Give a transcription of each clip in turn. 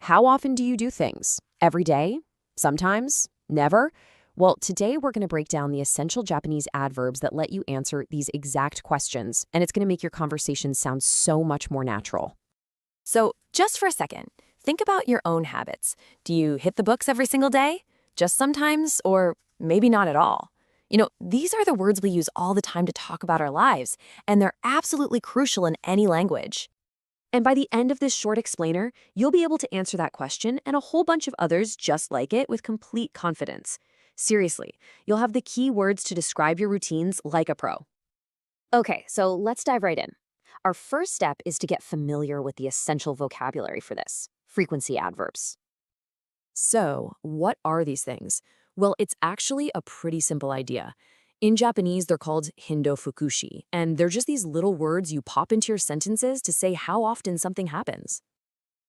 How often do you do things? Every day? Sometimes? Never? Well, today we're going to break down the essential Japanese adverbs that let you answer these exact questions, and it's going to make your conversation sound so much more natural. So, just for a second, think about your own habits. Do you hit the books every single day? Just sometimes, or maybe not at all? These are the words we use all the time to talk about our lives, and they're absolutely crucial in any language. And by the end of this short explainer, you'll be able to answer that question and a whole bunch of others just like it with complete confidence. Seriously, you'll have the key words to describe your routines like a pro. Okay, so let's dive right in. Our first step is to get familiar with the essential vocabulary for this, frequency adverbs. So, what are these things? Well, it's actually a pretty simple idea. In Japanese, they're called hindo fukushi, and they're just these little words you pop into your sentences to say how often something happens.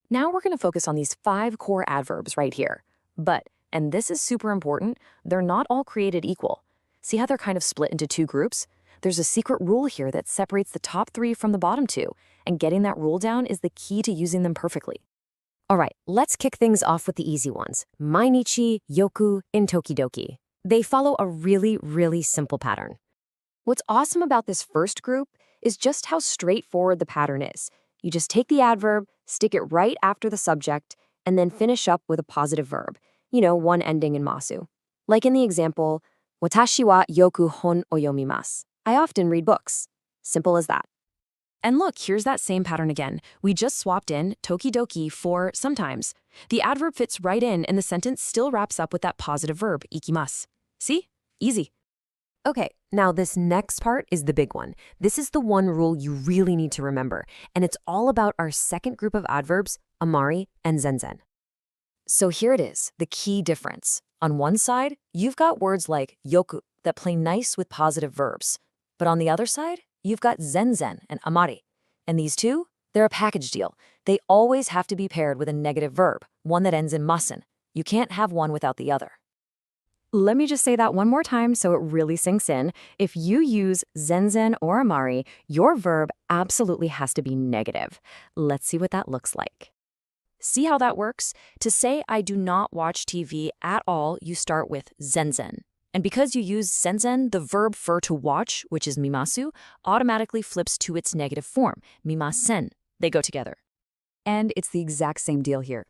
Now we're going to focus on these 5 core adverbs right here. But, and this is super important, they're not all created equal. See how they're kind of split into 2 groups? There's a secret rule here that separates the top 3 from the bottom 2, and getting that rule down is the key to using them perfectly. All right, let's kick things off with the easy ones. Mainichi, yoku, and tokidoki. They follow a really simple pattern. What's awesome about this first group is just how straightforward the pattern is. You just take the adverb, stick it right after the subject, and then finish up with a positive verb. One ending in masu. Like in the example, watashi wa yoku hon o yomimasu. I often read books. Simple as that. And look, here's that same pattern again. We just swapped in tokidoki for sometimes. The adverb fits right in, and the sentence still wraps up with that positive verb, ikimasu. See? Easy. Okay, now this next part is the big one. This is the one rule you really need to remember, and it's all about our second group of adverbs, amari and zenzen. So here it is, the key difference. On one side, you've got words like yoku that play nice with positive verbs. But on the other side, you've got zenzen and amari. And these two, they're a package deal. They always have to be paired with a negative verb, one that ends in masen. You can't have one without the other. Let me just say that one more time so it really sinks in. If you use zenzen or amari, your verb absolutely has to be negative. Let's see what that looks like. See how that works? To say I do not watch TV at all, you start with zenzen. And because you use zenzen, the verb for to watch, which is mimasu, automatically flips to its negative form, mimasen. They go together. And it's the exact same deal here.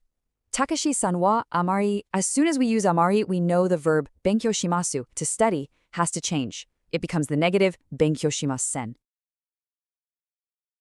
Takashi-san wa amari, as soon as we use amari, we know the verb benkyou shimasu, to study, has to change. It becomes the negative benkyou shimasen.